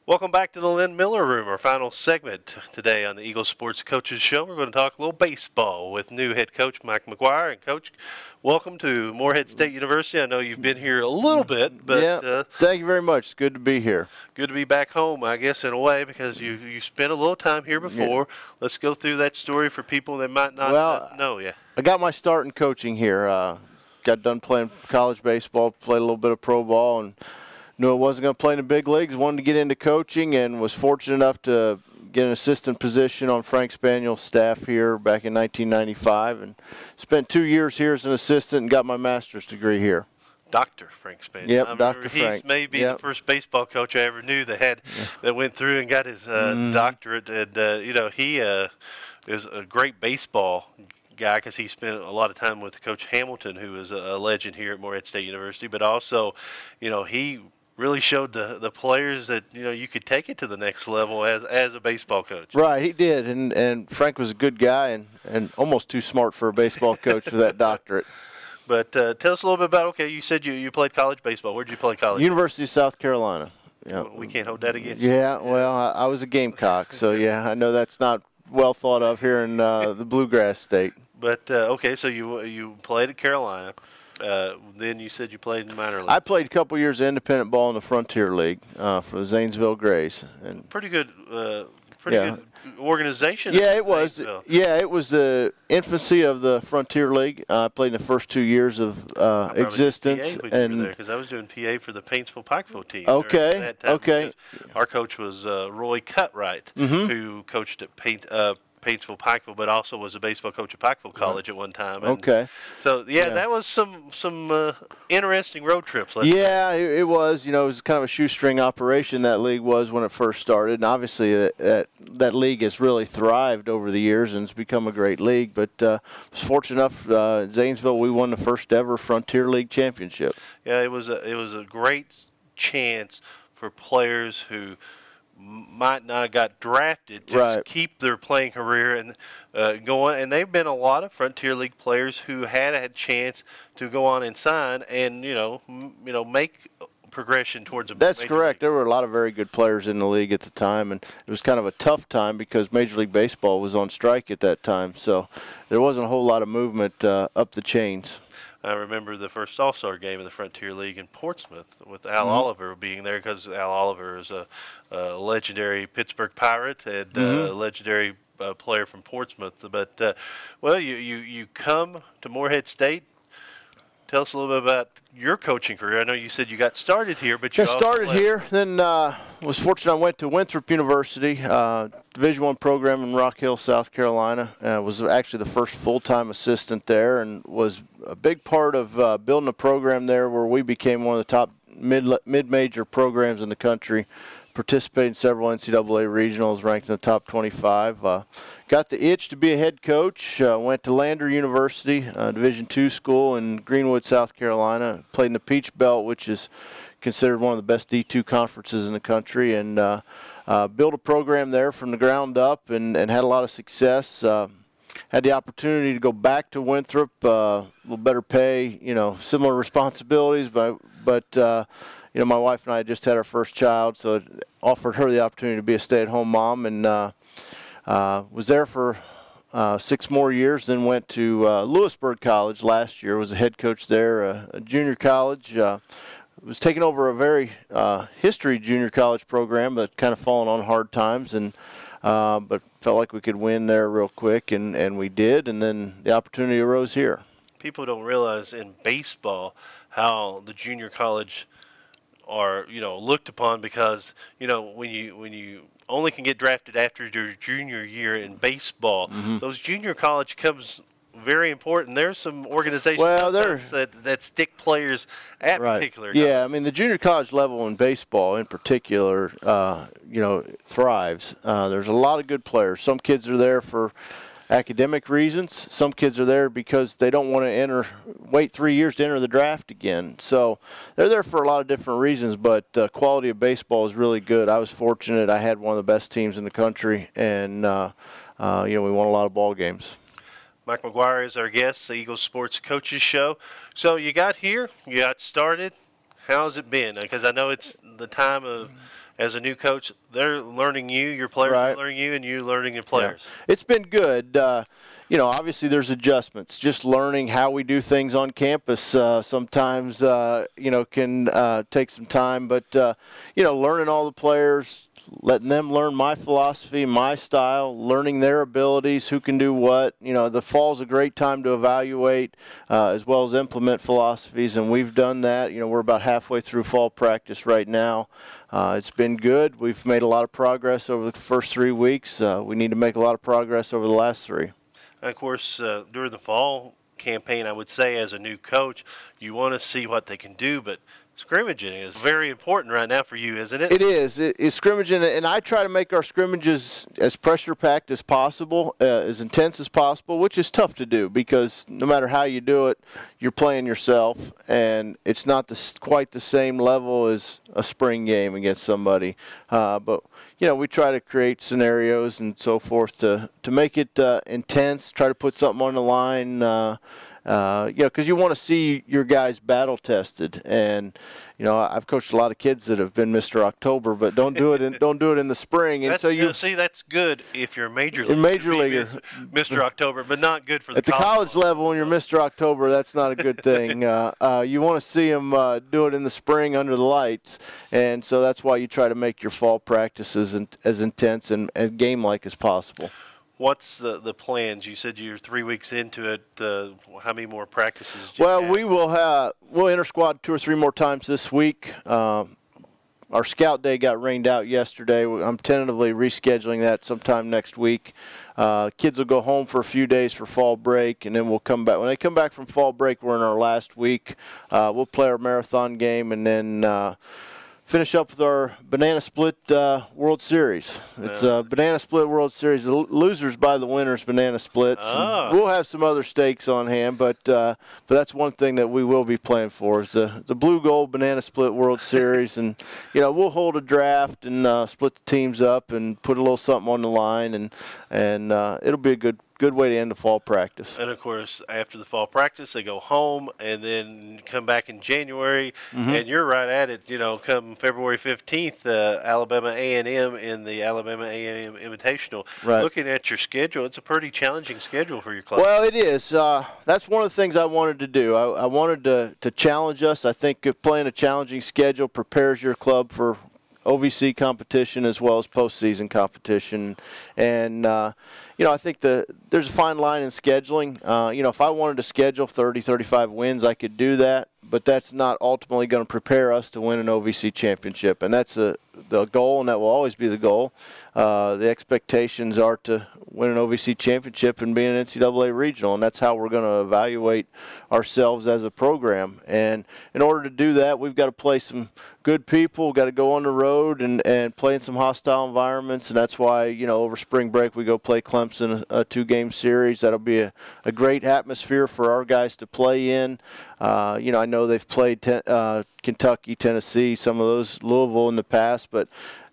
Welcome back to the Lynn Miller Room, our final segment today on the Eagles Sports Coaches Show. We're going to talk a little baseball with new head coach Mike McGuire. And, Coach, welcome to Morehead State University. I know you've been here a little bit, but thank you very much. It's good to be here. Good to be back home, I guess, in a way, because you spent a little time here before. Yeah. Let's go through that story for people that might not know you. I got my start in coaching here. Got done playing college baseball, played a little bit of pro ball, and knew I wasn't going to play in the big leagues, wanted to get into coaching, and was fortunate enough to get an assistant position on Frank Spaniel's staff here back in 1995, and spent 2 years here as an assistant and got my master's degree here. Dr. Frank Spaniel. Yep, Dr. Frank. He's maybe the first baseball coach I ever knew that went through and got his doctorate, and he is a great baseball guy because he spent a lot of time with Coach Hamilton, who is a legend here at Morehead State University, but also, he really showed the players that you could take it to the next level as a baseball coach. Right, he did, and Frank was a good guy and almost too smart for a baseball coach for that doctorate. But tell us a little bit about, you said you played college baseball. Where did you play college? University of South Carolina. Yeah. We can't hold that against you. Yeah, well, I was a Gamecock, so I know that's not well thought of here in the Bluegrass State. But, so you played at Carolina. Then you said you played in minor league. I played a couple years of independent ball in the Frontier League for the Zanesville Grays. And pretty good organization. Yeah, it was. Yeah, it was the infancy of the Frontier League. I played in the first 2 years of existence, because I was doing PA for the Paintsville-Pikeville team. Okay. Okay. Our coach was Roy Cutright, who coached at Paintsville-Pikeville, but also was a baseball coach at Pikeville College at one time. And so that was some interesting road trips. It was. It was kind of a shoestring operation, that league was, when it first started, and obviously that league has really thrived over the years and it's become a great league. But was fortunate enough at Zanesville, we won the first ever Frontier League championship. Yeah, it was a great chance for players who might not have got drafted to keep their playing career and going. And they've been a lot of Frontier League players who had a chance to go on and sign and make progression towards a That's major correct. league. There were a lot of very good players in the league at the time, and it was kind of a tough time because Major League Baseball was on strike at that time, so there wasn't a whole lot of movement up the chains. I remember the first All-Star game of the Frontier League in Portsmouth with Al Oliver being there, because Al Oliver is a legendary Pittsburgh Pirate and a legendary player from Portsmouth. But, you come to Morehead State. Tell us a little bit about your coaching career. I know you said you got started here, but you started here, then was fortunate I went to Winthrop University, Division I program in Rock Hill, South Carolina. Was actually the first full-time assistant there, and was a big part of building a program there where we became one of the top mid-major programs in the country. Participated in several NCAA regionals, ranked in the top 25. Got the itch to be a head coach. Went to Lander University, Division II school in Greenwood, South Carolina. Played in the Peach Belt, which is considered one of the best D2 conferences in the country, and built a program there from the ground up and had a lot of success. Had the opportunity to go back to Winthrop, a little better pay, similar responsibilities, but my wife and I had just had our first child, so it offered her the opportunity to be a stay-at-home mom, and was there for 6 more years, then went to Lewisburg College last year, was a head coach there, a junior college. Was taking over a very history junior college program, but kind of fallen on hard times, and but felt like we could win there real quick, and we did, and then the opportunity arose here. People don't realize in baseball how the junior college are looked upon, because when you only can get drafted after your junior year in baseball, those junior college comes very important. There's some organizations that stick players at particular times. Yeah, I mean the junior college level in baseball in particular thrives. There's a lot of good players. Some kids are there for academic reasons. Some kids are there because they don't want to wait 3 years to enter the draft again. So they're there for a lot of different reasons, but quality of baseball is really good. I was fortunate. I had one of the best teams in the country, and we won a lot of ball games. Mike McGuire is our guest, the Eagles Sports Coaches Show. So you got here, you got started. How's it been? Because I know it's the time of as a new coach, they're learning you, your players are learning you, and you learning your players. Yeah. It's been good. Obviously there's adjustments. Just learning how we do things on campus sometimes, can take some time. But, learning all the players, letting them learn my philosophy, my style, learning their abilities, who can do what. The fall's a great time to evaluate as well as implement philosophies, and we've done that. We're about halfway through fall practice right now. It's been good. We've made a lot of progress over the first 3 weeks. We need to make a lot of progress over the last 3. And of course, during the fall campaign, I would say as a new coach, you want to see what they can do, but scrimmaging is very important right now for you, isn't it? It is. It's scrimmaging, and I try to make our scrimmages as pressure-packed as possible, as intense as possible, which is tough to do because no matter how you do it, you're playing yourself, and it's not quite the same level as a spring game against somebody. But we try to create scenarios and so forth to make it intense, try to put something on the line, because you want to see your guys battle tested. And I've coached a lot of kids that have been Mr. October, but don't do it in the spring. And that's good if you're a major leaguer. Major leaguer, Mr. October, but not good for the at the college level. When you're Mr. October, that's not a good thing. You want to see them do it in the spring under the lights, and so that's why you try to make your fall practices as intense and game-like as possible. What's the plans? You said you're 3 weeks into it. How many more practices? We'll enter squad 2 or 3 more times this week. Our scout day got rained out yesterday. I'm tentatively rescheduling that sometime next week. Kids will go home for a few days for fall break, and then we'll come back. When they come back from fall break, we're in our last week. We'll play our marathon game, and then finish up with our Banana Split World Series. It's a Banana Split World Series. The losers buy the winners Banana Splits. We'll have some other stakes on hand, but that's one thing that we will be playing for is the Blue Gold Banana Split World Series. And we'll hold a draft and split the teams up and put a little something on the line, and it'll be a good way to end the fall practice. And of course, after the fall practice, they go home and then come back in January. And you're right at it. Come February 15th, Alabama A&M in the Alabama A&M Invitational. Right. Looking at your schedule, it's a pretty challenging schedule for your club. Well, it is. That's one of the things I wanted to do. I wanted to challenge us. I think playing a challenging schedule prepares your club for OVC competition as well as postseason competition. And I think there's a fine line in scheduling. If I wanted to schedule 30, 35 wins, I could do that, but that's not ultimately going to prepare us to win an OVC championship, and that's the goal, and that will always be the goal. The expectations are to win an OVC championship and be an NCAA regional, and that's how we're going to evaluate ourselves as a program. And in order to do that, we've got to play some good people. We've got to go on the road and play in some hostile environments, and that's why, over spring break we go play Clemson, a 2-game series. That'll be a great atmosphere for our guys to play in. I know they've played Kentucky, Tennessee, some of those, Louisville in the past, but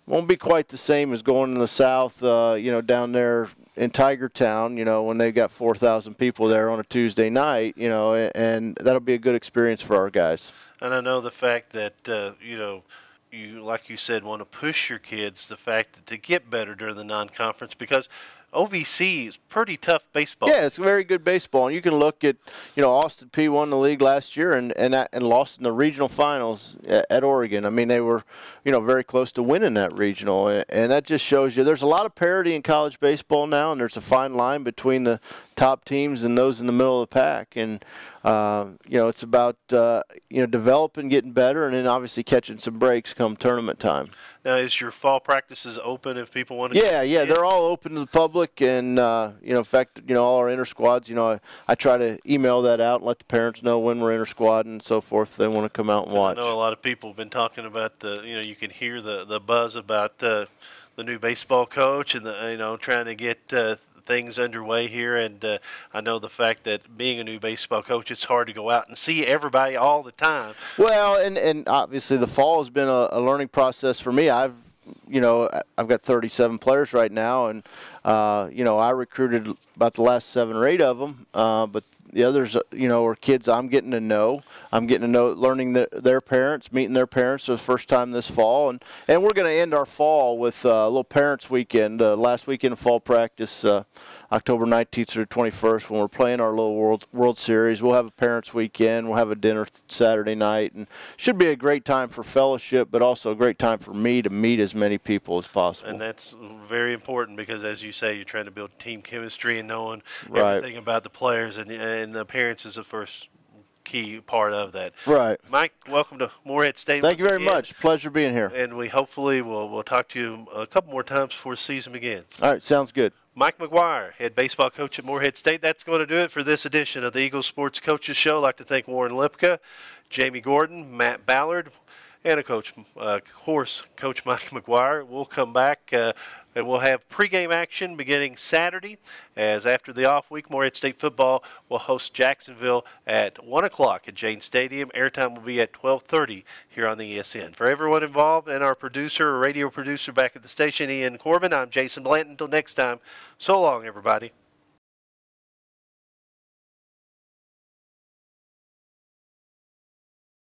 won't be quite the same as going in the South, down there in Tiger Town, when they've got 4,000 people there on a Tuesday night, and that'll be a good experience for our guys. And I know the fact that, you, like you said, want to push your kids, the fact that to get better during the non-conference, because OVC is pretty tough baseball. Yeah, it's very good baseball, and you can look at, Austin Peay won the league last year and lost in the regional finals at Oregon. I mean, they were, very close to winning that regional, and that just shows you there's a lot of parity in college baseball now, and there's a fine line between the top teams and those in the middle of the pack, and it's about developing, getting better, and then obviously catching some breaks come tournament time. Now, is your fall practices open if people want to? Yeah, they're all open to the public, and in fact, all our inter squads. I try to email that out and let the parents know when we're inter squad and so forth if they want to come out and watch. I know a lot of people have been talking about you can hear the buzz about the new baseball coach and trying to get things underway here, and I know the fact that being a new baseball coach, it's hard to go out and see everybody all the time. Well, and obviously the fall has been a learning process for me. I've got 37 players right now, and I recruited about the last 7 or 8 of them, but The others, are kids I'm getting to know. I'm getting to know, learning their parents, meeting their parents for the first time this fall. And we're going to end our fall with a little parents weekend, last weekend of fall practice, October 19th through 21st, when we're playing our little World Series. We'll have a parents weekend. We'll have a dinner Saturday night. And should be a great time for fellowship, but also a great time for me to meet as many people as possible. And that's very important because, as you say, you're trying to build team chemistry and knowing Right. everything about the players, and the parents is the first key part of that. Right. Mike, welcome to Morehead State. Thank you very much. Pleasure being here. And we hopefully we'll talk to you a couple more times before the season begins. All right, sounds good. Mike McGuire, head baseball coach at Morehead State. That's going to do it for this edition of the Eagles Sports Coaches Show. I'd like to thank Warren Lipka, Jamie Gordon, Matt Ballard, and Coach Mike McGuire. We'll come back and we'll have pregame action beginning Saturday, as after the off week, Morehead State football will host Jacksonville at 1 o'clock at Jane Stadium. Airtime will be at 12:30 here on the ESN. For everyone involved and our radio producer back at the station, Ian Corbin, I'm Jason Blanton. Until next time, so long, everybody.